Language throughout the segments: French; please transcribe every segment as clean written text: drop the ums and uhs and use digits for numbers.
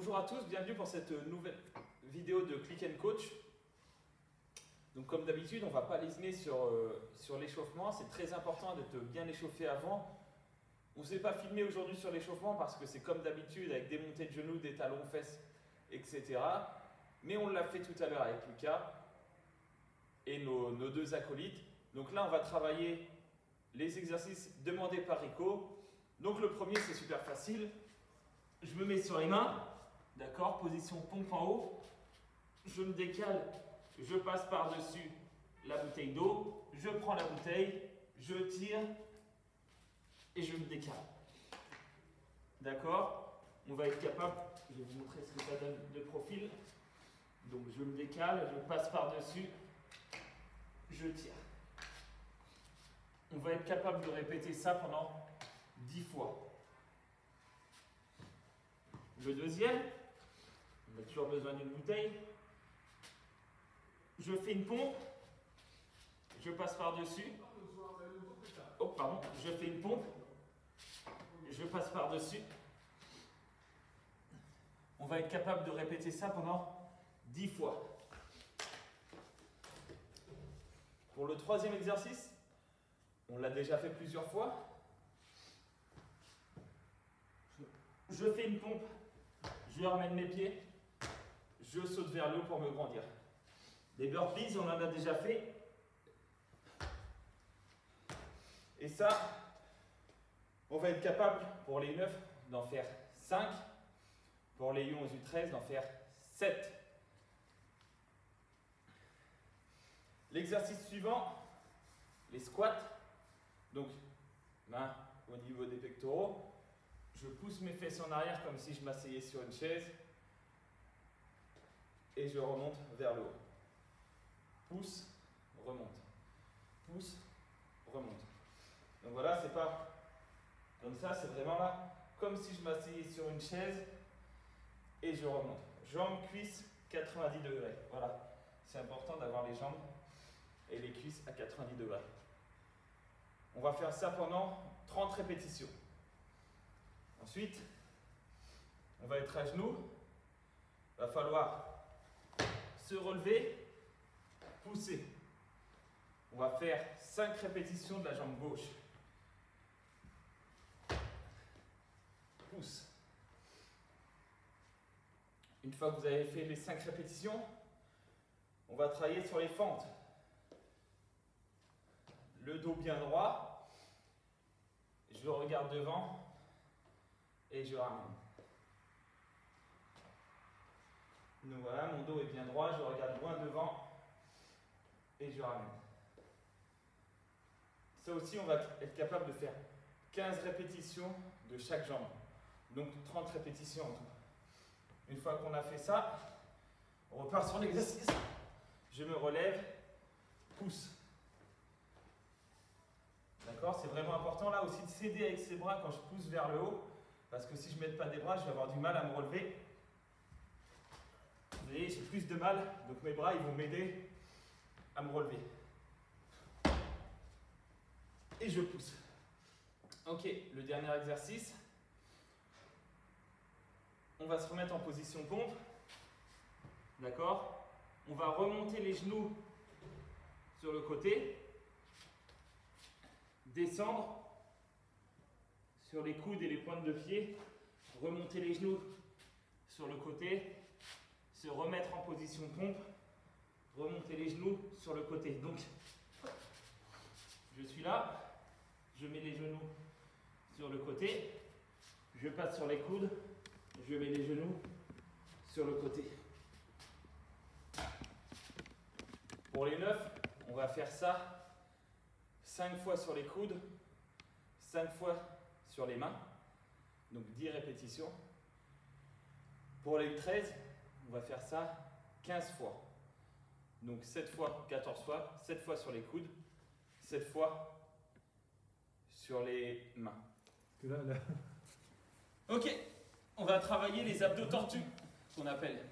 Bonjour à tous, bienvenue pour cette nouvelle vidéo de Click & Coach. Donc comme d'habitude, on ne va pas lésiner sur l'échauffement. C'est très important d'être bien échauffé avant. On ne s'est pas filmé aujourd'hui sur l'échauffement parce que c'est comme d'habitude avec des montées de genoux, des talons, fesses, etc. Mais on l'a fait tout à l'heure avec Lucas et nos deux acolytes. Donc là, on va travailler les exercices demandés par Rico. Donc le premier, c'est super facile. Je me mets sur les mains, d'accord, position pompe en haut. Je me décale, je passe par-dessus la bouteille d'eau. Je prends la bouteille, je tire et je me décale. D'accord? On va être capable, je vais vous montrer ce que ça donne de profil. Donc je me décale, je passe par-dessus, je tire. On va être capable de répéter ça pendant 10 fois. Le deuxième, on a toujours besoin d'une bouteille. Je fais une pompe, je passe par-dessus. Oh, pardon, je fais une pompe, je passe par-dessus. On va être capable de répéter ça pendant 10 fois. Pour le troisième exercice, on l'a déjà fait plusieurs fois. Je fais une pompe, je ramène mes pieds, je saute vers le haut pour me grandir. Des burpees, on en a déjà fait. Et ça, on va être capable pour les 9 d'en faire 5, pour les 11 ou 13 d'en faire 7. L'exercice suivant, les squats. Donc, main au niveau des pectoraux. Je pousse mes fesses en arrière comme si je m'asseyais sur une chaise. Et je remonte vers le haut. Pousse, remonte. Pousse, remonte. Donc voilà, c'est pas comme ça, c'est vraiment là, comme si je m'asseyais sur une chaise et je remonte. Jambes, cuisses, 90 degrés. Voilà, c'est important d'avoir les jambes et les cuisses à 90 degrés. On va faire ça pendant 30 répétitions. Ensuite, on va être à genoux. Il va falloir se relever, pousser. On va faire 5 répétitions de la jambe gauche. Pousse. Une fois que vous avez fait les 5 répétitions, on va travailler sur les fentes. Le dos bien droit. Je regarde devant et je ramène. Donc voilà, mon dos est bien droit, je regarde loin devant et je ramène. Ça aussi, on va être capable de faire 15 répétitions de chaque jambe. Donc 30 répétitions en tout. Une fois qu'on a fait ça, on repart sur l'exercice. Je me relève, pousse. D'accord? C'est vraiment important là aussi de s'aider avec ses bras quand je pousse vers le haut. Parce que si je ne mets pas des bras, je vais avoir du mal à me relever. Vous voyez, j'ai plus de mal, donc mes bras ils vont m'aider à me relever. Et je pousse. Ok, le dernier exercice. On va se remettre en position pompe. D'accord? On va remonter les genoux sur le côté. Descendre sur les coudes et les pointes de pied. Remonter les genoux sur le côté. Se remettre en position pompe. Remonter les genoux sur le côté. Donc, je suis là. Je mets les genoux sur le côté. Je passe sur les coudes. Je mets les genoux sur le côté. Pour les 9, on va faire ça 5 fois sur les coudes, 5 fois sur les mains. Donc 10 répétitions. Pour les 13, on va faire ça 15 fois. Donc 7 fois, 14 fois, 7 fois sur les coudes, 7 fois sur les mains. Ok, on va travailler les abdos tortus, qu'on appelle.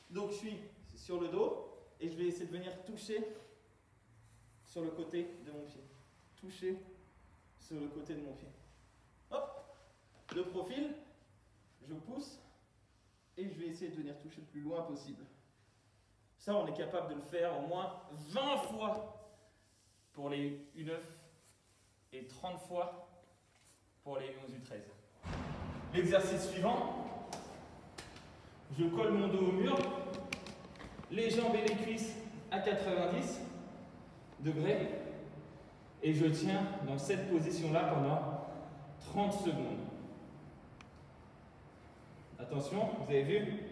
Donc je suis sur le dos et je vais essayer de venir toucher sur le côté de mon pied. Toucher sur le côté de mon pied. Hop, de profil, je pousse Et je vais essayer de venir toucher le plus loin possible. Ça, on est capable de le faire au moins 20 fois pour les U9 et 30 fois pour les U11, U13. L'exercice suivant, je colle mon dos au mur, les jambes et les cuisses à 90 degrés et je tiens dans cette position-là pendant 30 secondes. Attention, vous avez vu,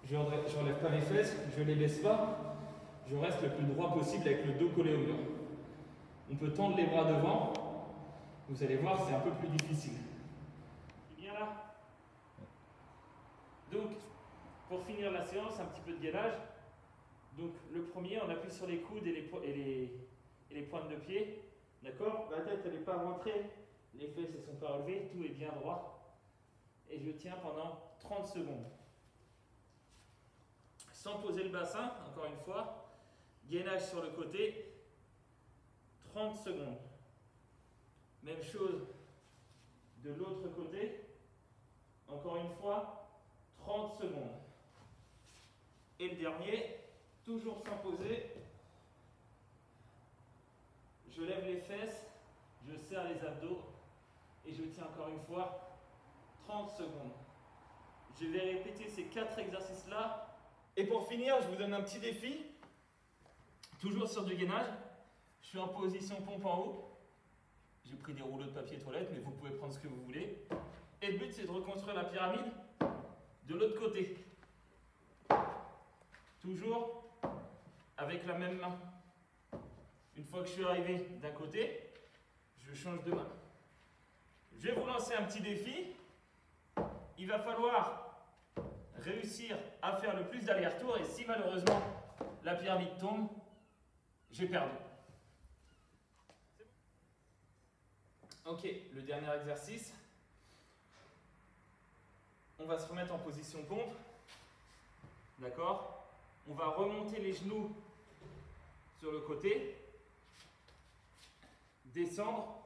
je n'enlève pas mes fesses, je ne les laisse pas, je reste le plus droit possible avec le dos collé au mur. On peut tendre les bras devant, vous allez voir, c'est un peu plus difficile. C'est bien là. Donc, pour finir la séance, un petit peu de gainage. Donc, le premier, on appuie sur les coudes et les pointes de pied. D'accord? La tête, elle n'est pas rentrée, les fesses ne sont pas relevées, tout est bien droit. Et je tiens pendant 30 secondes. Sans poser le bassin, encore une fois. Gainage sur le côté. 30 secondes. Même chose de l'autre côté. Encore une fois, 30 secondes. Et le dernier, toujours sans poser. Je lève les fesses, je serre les abdos et je tiens encore une fois 30 secondes. Je vais répéter ces 4 exercices-là. Et pour finir, je vous donne un petit défi. Toujours sur du gainage. Je suis en position pompe en haut. J'ai pris des rouleaux de papier toilette, mais vous pouvez prendre ce que vous voulez. Et le but, c'est de reconstruire la pyramide de l'autre côté. Toujours avec la même main. Une fois que je suis arrivé d'un côté, je change de main. Je vais vous lancer un petit défi. Il va falloir réussir à faire le plus d'allers-retours et si malheureusement la pyramide tombe, j'ai perdu. Ok, le dernier exercice. On va se remettre en position pompe. D'accord? On va remonter les genoux sur le côté. Descendre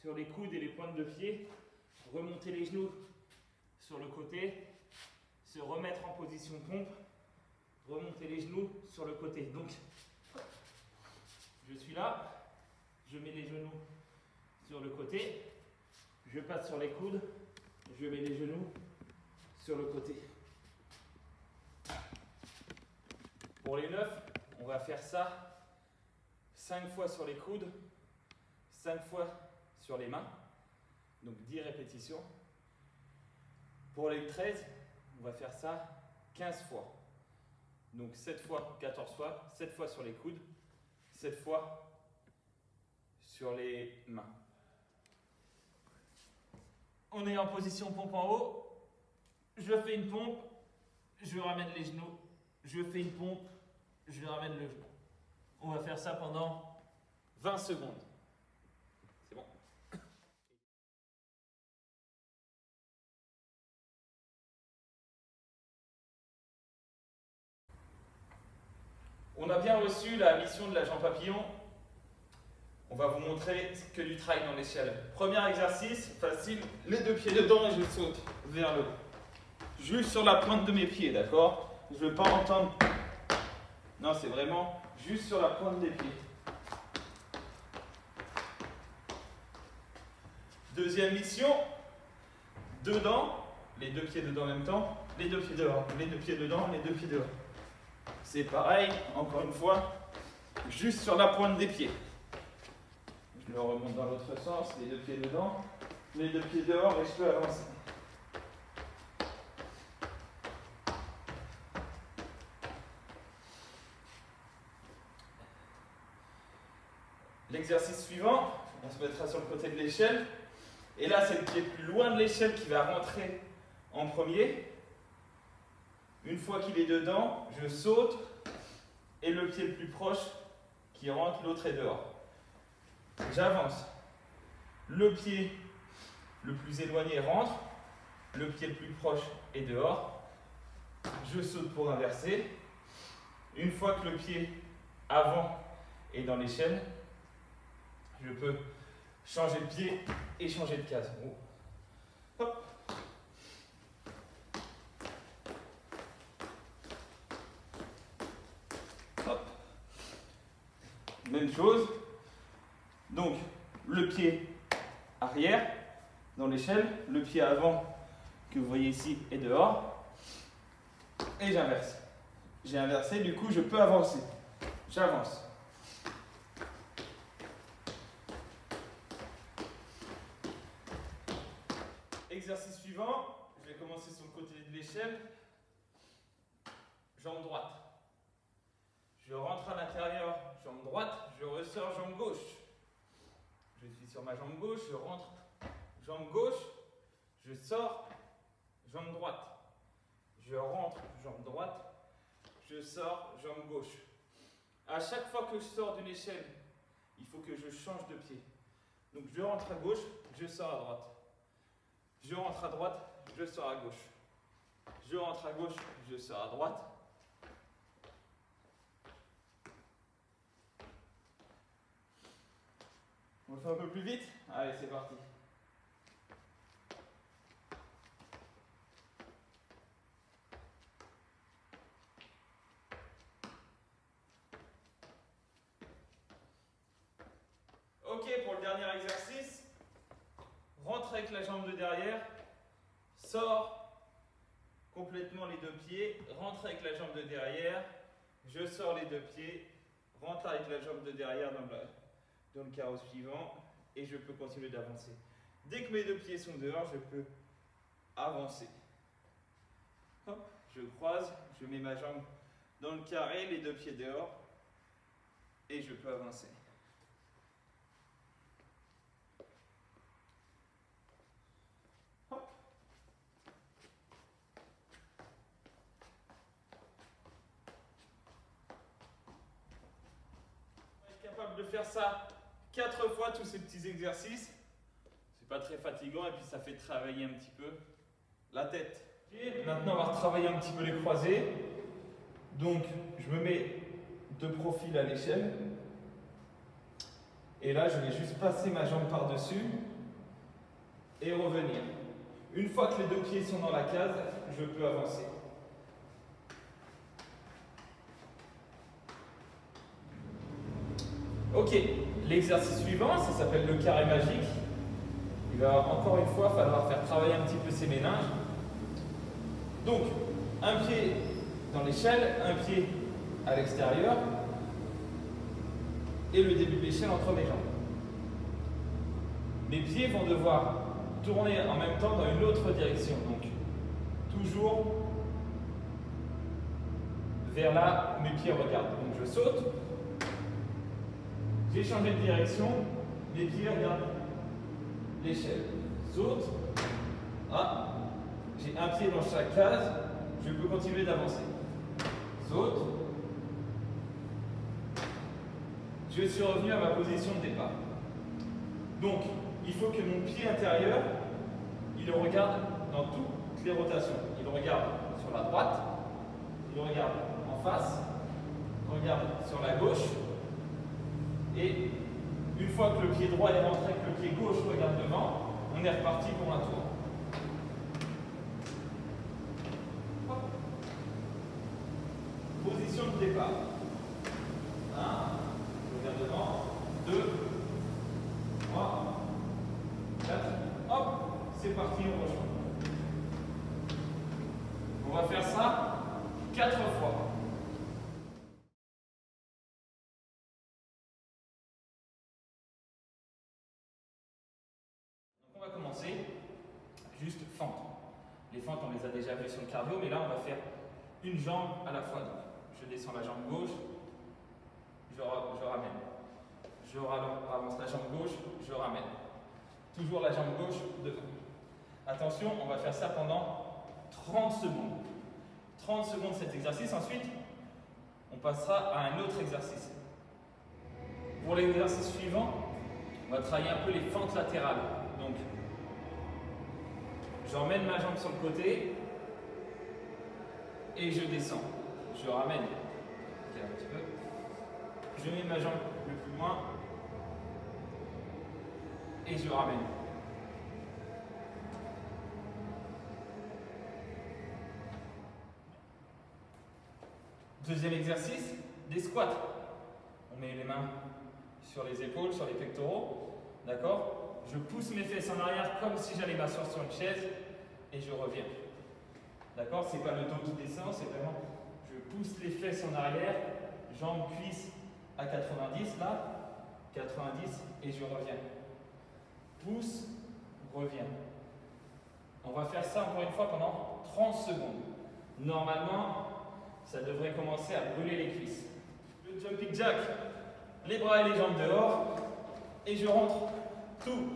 sur les coudes et les pointes de pied. Remonter les genoux sur le côté. Se remettre en position pompe. Remonter les genoux sur le côté. Donc, je suis là. Je mets les genoux sur le côté. Je passe sur les coudes. Je mets les genoux sur le côté. Pour les 9, on va faire ça 5 fois sur les coudes, 5 fois sur les mains, donc 10 répétitions. Pour les 13, on va faire ça 15 fois. Donc 7 fois, 14 fois, 7 fois sur les coudes, 7 fois sur les mains. On est en position pompe en haut. Je fais une pompe, je ramène les genoux. Je fais une pompe, je ramène le genou. On va faire ça pendant 20 secondes. C'est bon. On a bien reçu la mission de l'agent papillon. On va vous montrer que du travail dans l'échelle. Premier exercice, facile, les 2 pieds dedans et je saute vers le haut. Juste sur la pointe de mes pieds, d'accord? Je ne veux pas entendre. Non, c'est vraiment juste sur la pointe des pieds. Deuxième mission, dedans, les 2 pieds dedans en même temps, les 2 pieds dehors, les 2 pieds dedans, les 2 pieds dehors. C'est pareil, encore une fois, juste sur la pointe des pieds. Je le remonte dans l'autre sens, les 2 pieds dedans, les 2 pieds dehors et je peux avancer. L'exercice suivant, on se mettra sur le côté de l'échelle. Et là, c'est le pied le plus loin de l'échelle qui va rentrer en premier. Une fois qu'il est dedans, je saute. Et le pied le plus proche qui rentre, l'autre est dehors. J'avance. Le pied le plus éloigné rentre. Le pied le plus proche est dehors. Je saute pour inverser. Une fois que le pied avant est dans l'échelle, je peux changer de pied et changer de case. Hop. même chose. Donc, le pied arrière dans l'échelle, le pied avant que vous voyez ici est dehors. Et j'inverse. J'ai inversé, du coup, je peux avancer. J'avance. Exercice suivant, je vais commencer sur le côté de l'échelle. Jambe droite. Je rentre à l'intérieur, jambe droite, je ressors, jambe gauche. Je suis sur ma jambe gauche, je rentre, jambe gauche, je sors, jambe droite. Je rentre, jambe droite, je sors, jambe gauche. À chaque fois que je sors d'une échelle, il faut que je change de pied. Donc je rentre à gauche, je sors à droite. Je rentre à droite, je sors à gauche. Je rentre à gauche, je sors à droite. On le fait un peu plus vite? Allez, c'est parti. Ok, pour le dernier exercice, rentre avec la jambe de derrière, sors complètement les deux pieds, rentre avec la jambe de derrière, je sors les deux pieds, rentre avec la jambe de derrière dans le carreau suivant et je peux continuer d'avancer. Dès que mes deux pieds sont dehors, je peux avancer. Hop, je croise, je mets ma jambe dans le carré, les deux pieds dehors et je peux avancer. Hop. On va être capable de faire ça 4 fois, tous ces petits exercices. C'est pas très fatigant et puis ça fait travailler un petit peu la tête. Et maintenant, on va retravailler un petit peu les croisés. Donc, je me mets de profil à l'échelle. Et là, je vais juste passer ma jambe par-dessus et revenir. Une fois que les deux pieds sont dans la case, je peux avancer. Ok, l'exercice suivant, ça s'appelle le carré magique. Il va encore une fois falloir faire travailler un petit peu ses méninges. Donc, un pied dans l'échelle, un pied à l'extérieur et le début de l'échelle entre mes jambes. Mes pieds vont devoir tourner en même temps dans une autre direction. Donc, toujours vers là où mes pieds regardent. Donc, je saute. J'ai changé de direction. Mes pieds regardent l'échelle. Saute. Ah, j'ai un pied dans chaque case. Je peux continuer d'avancer. Saute. Je suis revenu à ma position de départ. Donc, il faut que mon pied intérieur, il regarde dans toutes les rotations. Il regarde sur la droite, il regarde en face, il regarde sur la gauche. Et une fois que le pied droit est rentré, que le pied gauche regarde devant, on est reparti pour un tour. Hop. Position de départ. 1, je regarde devant. 2, 3, 4, hop, c'est parti, on rejoint. On va faire ça 4 fois. Donc on va commencer, juste fente. Les fentes, on les a déjà vues sur le cardio, mais là, on va faire une jambe à la fois. Donc, je descends la jambe gauche, je ramène. Je avance la jambe gauche, je ramène. Toujours la jambe gauche devant. Attention, on va faire ça pendant 30 secondes. 30 secondes cet exercice. Ensuite, on passera à un autre exercice. Pour l'exercice suivant, on va travailler un peu les fentes latérales. Donc, j'emmène ma jambe sur le côté et je descends. Je ramène. Un petit peu. Je mets ma jambe le plus loin et je ramène. Deuxième exercice, des squats. On met les mains sur les épaules, sur les pectoraux. D'accord? Je pousse mes fesses en arrière comme si j'allais m'asseoir sur une chaise et je reviens. D'accord? C'est pas le dos qui descend, c'est vraiment je pousse les fesses en arrière, jambes, cuisses à 90 là, 90 et je reviens. Pousse, reviens. On va faire ça encore une fois pendant 30 secondes. Normalement, ça devrait commencer à brûler les cuisses. Le jumping jack, les bras et les jambes dehors, et je rentre tout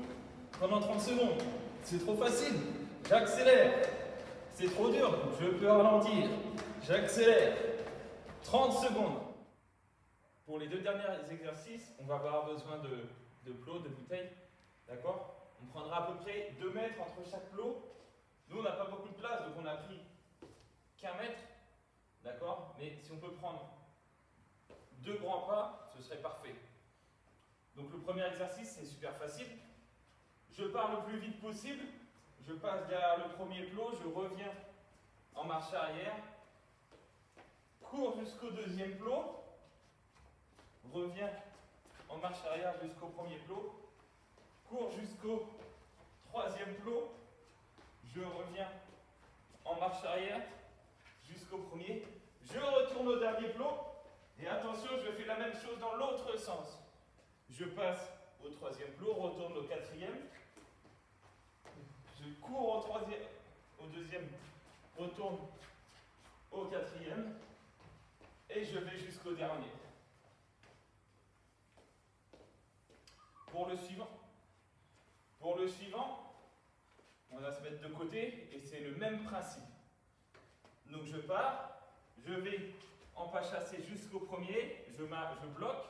pendant 30 secondes. C'est trop facile, j'accélère. C'est trop dur, je peux ralentir. J'accélère. 30 secondes. Pour les 2 derniers exercices, on va avoir besoin de plots, de bouteilles. D'accord? On prendra à peu près 2 mètres entre chaque plot. Nous, on n'a pas beaucoup de place, donc on a pris qu'1 mètre. D'accord? Mais si on peut prendre 2 grands pas, ce serait parfait. Donc le premier exercice, c'est super facile. Je pars le plus vite possible. Je passe derrière le premier plot, je reviens en marche arrière. Cours jusqu'au deuxième plot. Reviens en marche arrière jusqu'au premier plot. Cours jusqu'au troisième plot. Je reviens en marche arrière jusqu'au premier. Je retourne au dernier plot. Et attention, je fais la même chose dans l'autre sens. Je passe au troisième plot, retourne au quatrième. Je cours au deuxième, retourne au quatrième. Et je vais jusqu'au dernier. Pour le suivant, on va se mettre de côté et c'est le même principe. Donc je pars, je vais en pas chassé jusqu'au premier, je bloque,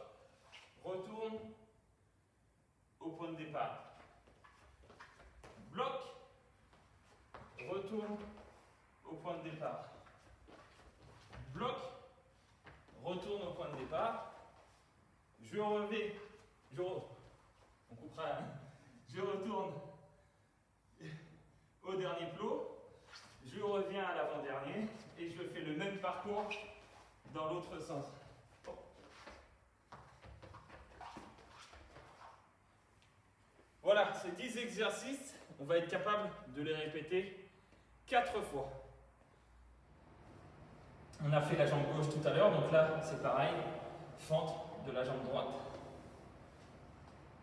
retourne au point de départ. Bloque, retourne au point de départ. Bloque, retourne au point de départ. On coupera, je retourne au dernier plot. Je reviens à l'avant-dernier et je fais le même parcours dans l'autre sens. Voilà, ces 10 exercices, on va être capable de les répéter 4 fois. On a fait la jambe gauche tout à l'heure, donc là c'est pareil, fente de la jambe droite.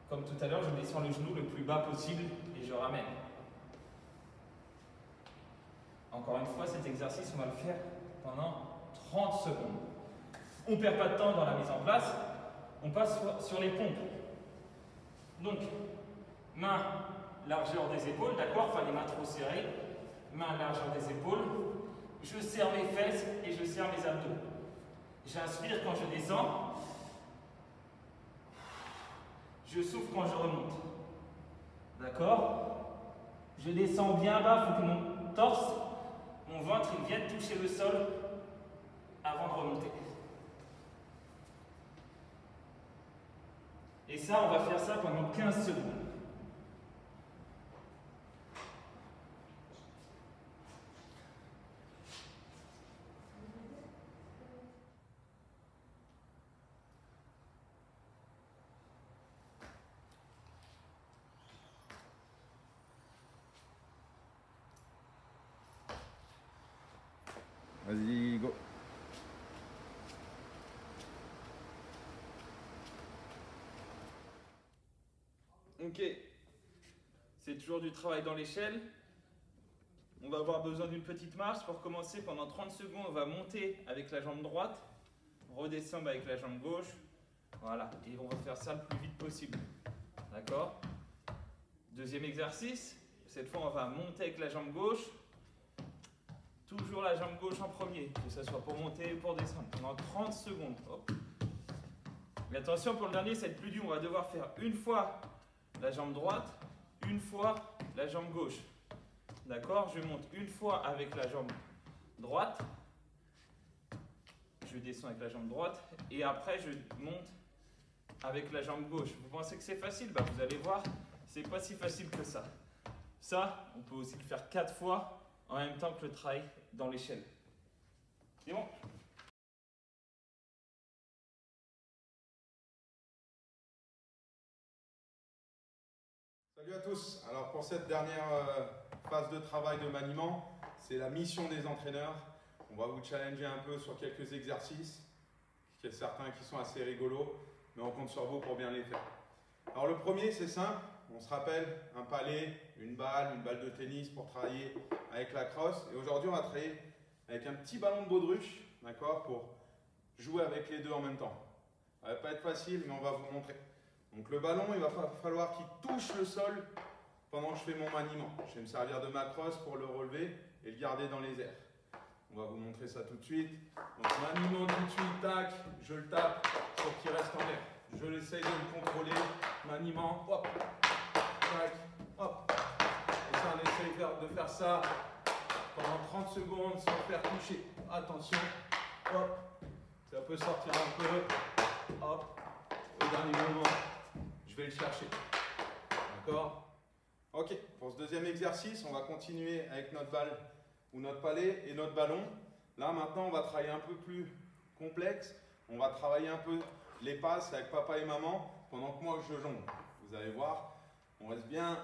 Comme tout à l'heure, je descends le genou le plus bas possible et je ramène. Encore une fois, cet exercice, on va le faire pendant 30 secondes. On ne perd pas de temps dans la mise en place, on passe sur les pompes. Donc, main, largeur des épaules, d'accord? Pas les mains trop serrées. Main, largeur des épaules. Je serre mes fesses et je serre mes abdos. J'inspire quand je descends. Je souffle quand je remonte. D'accord? Je descends bien bas, il faut que mon torse, mon ventre, il vienne toucher le sol avant de remonter. Et ça, on va faire ça pendant 15 secondes. Vas-y, go. Ok, c'est toujours du travail dans l'échelle. On va avoir besoin d'une petite marche pour commencer. Pendant 30 secondes, on va monter avec la jambe droite, redescendre avec la jambe gauche. Voilà, et on va faire ça le plus vite possible. D'accord? Deuxième exercice, cette fois on va monter avec la jambe gauche. Toujours la jambe gauche en premier, que ce soit pour monter ou pour descendre. Pendant 30 secondes. Hop. Mais attention, pour le dernier, ça va être plus dur. On va devoir faire une fois la jambe droite, une fois la jambe gauche. D'accord? Je monte une fois avec la jambe droite. Je descends avec la jambe droite. Et après, je monte avec la jambe gauche. Vous pensez que c'est facile? Bah, vous allez voir, c'est pas si facile que ça. Ça, on peut aussi le faire 4 fois en même temps que le travail dans l'échelle. C'est bon? Salut à tous. Alors pour cette dernière phase de travail de maniement, c'est la mission des entraîneurs. On va vous challenger un peu sur quelques exercices. Il y a certains qui sont assez rigolos, mais on compte sur vous pour bien les faire. Alors le premier, c'est simple. On se rappelle un palais, une balle de tennis pour travailler avec la crosse. Et aujourd'hui, on va travailler avec un petit ballon de baudruche, d'accord, pour jouer avec les deux en même temps. Ça ne va pas être facile, mais on va vous montrer. Donc le ballon, il va falloir qu'il touche le sol pendant que je fais mon maniement. Je vais me servir de ma crosse pour le relever et le garder dans les airs. On va vous montrer ça tout de suite. Donc maniement tout de suite, tac, je le tape pour qu'il reste en l'air. Je l'essaye de le contrôler. Maniement, hop, tac, hop. Et ça, on essaye de faire ça pendant 30 secondes sans faire toucher. Attention, hop, ça peut sortir un peu, hop, au dernier moment, je vais le chercher. D'accord? Ok, pour ce deuxième exercice, on va continuer avec notre balle ou notre palais et notre ballon. Là, maintenant, on va travailler un peu plus complexe. On va travailler un peu les passes avec papa et maman pendant que moi, je jongle. Vous allez voir, on reste bien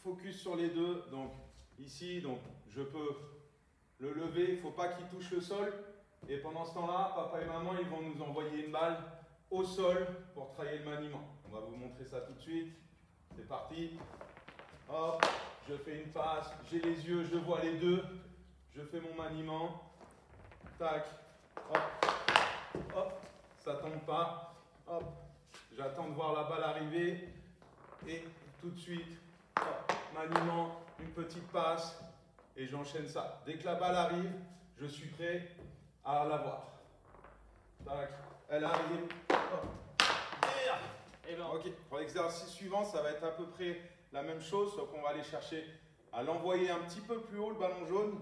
focus sur les deux. Donc, ici, donc, je peux le lever. Il ne faut pas qu'il touche le sol. Et pendant ce temps-là, papa et maman, ils vont nous envoyer une balle au sol pour travailler le maniement. On va vous montrer ça tout de suite. C'est parti. Hop, je fais une passe, j'ai les yeux, je vois les deux. Je fais mon maniement. Tac, hop, hop, ça tombe pas. Hop, j'attends de voir la balle arriver. Et tout de suite, hop, maniement, une petite passe. Et j'enchaîne ça. Dès que la balle arrive, je suis prêt à la voir. Tac, elle arrive. Hop. Et ben. Ok, pour l'exercice suivant, ça va être à peu près la même chose, sauf qu'on va aller chercher à l'envoyer un petit peu plus haut, le ballon jaune.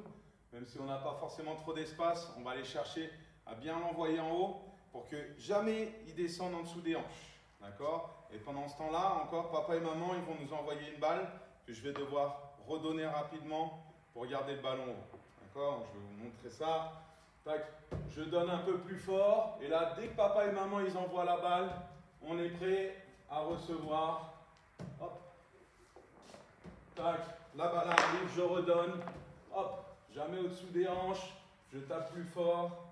Même si on n'a pas forcément trop d'espace, on va aller chercher à bien l'envoyer en haut pour que jamais il descende en dessous des hanches. D'accord? Et pendant ce temps-là, encore, papa et maman, ils vont nous envoyer une balle que je vais devoir redonner rapidement pour garder le ballon haut. D'accord? Je vais vous montrer ça. Tac, je donne un peu plus fort. Et là, dès que papa et maman, ils envoient la balle, on est prêt à recevoir. Hop. Tac, la balle arrive, je redonne. Hop, jamais au-dessous des hanches. Je tape plus fort.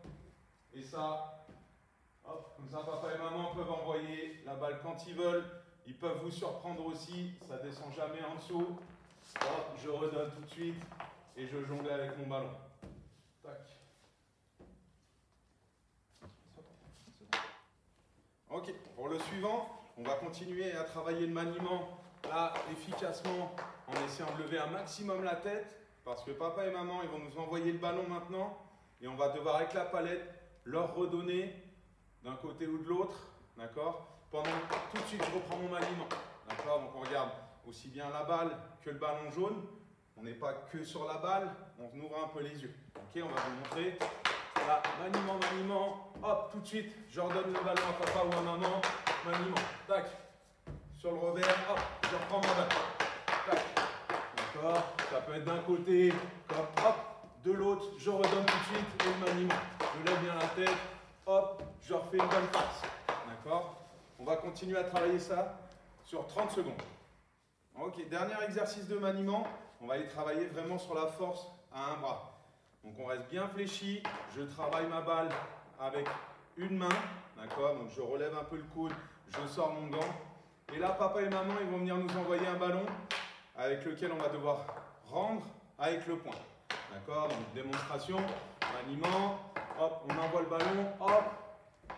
Et ça, hop, comme ça, papa et maman peuvent envoyer la balle quand ils veulent. Ils peuvent vous surprendre aussi. Ça descend jamais en dessous. Hop, je redonne tout de suite. Et je jongle avec mon ballon. Tac. Ok, pour le suivant, on va continuer à travailler le maniement là efficacement en essayant de lever un maximum la tête parce que papa et maman ils vont nous envoyer le ballon maintenant et on va devoir avec la palette leur redonner d'un côté ou de l'autre, d'accord? Pendant tout de suite je reprends mon maniement, d'accord? Donc on regarde aussi bien la balle que le ballon jaune, on n'est pas que sur la balle, on ouvre un peu les yeux, ok? On va vous montrer. Là, maniement, hop, tout de suite, je redonne le ballon à papa ou à maman, maniement, tac, sur le revers, hop, je reprends ma balle, tac, d'accord, ça peut être d'un côté, comme hop, de l'autre, je redonne tout de suite, et le maniement, je lève bien la tête, hop, je refais une bonne passe, d'accord, on va continuer à travailler ça sur 30 secondes. Ok, dernier exercice de maniement, on va aller travailler vraiment sur la force à un bras. Donc on reste bien fléchi, je travaille ma balle avec une main, d'accord? Donc je relève un peu le coude, je sors mon gant. Et là, papa et maman, ils vont venir nous envoyer un ballon avec lequel on va devoir rendre avec le poing. D'accord? Donc démonstration, maniement, hop, on envoie le ballon, hop,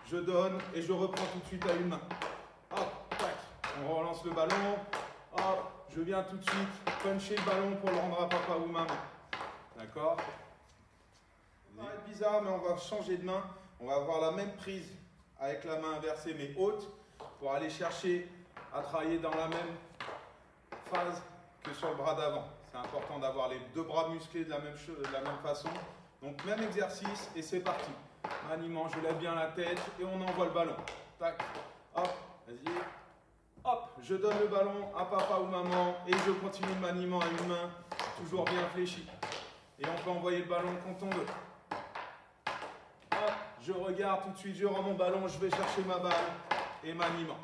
je donne et je reprends tout de suite à une main. Hop, tac, on relance le ballon, hop, je viens tout de suite puncher le ballon pour le rendre à papa ou maman. D'accord? Ça va être bizarre, mais on va changer de main. On va avoir la même prise avec la main inversée mais haute pour aller chercher à travailler dans la même phase que sur le bras d'avant. C'est important d'avoir les deux bras musclés de la même façon. Donc même exercice et c'est parti. Maniement, je lève bien la tête et on envoie le ballon. Tac, hop, vas-y. Hop, je donne le ballon à papa ou maman et je continue le maniement à une main, toujours bien fléchi. Et on peut envoyer le ballon quand on veut. Hop, je regarde tout de suite, je rends mon ballon, je vais chercher ma balle et maniement.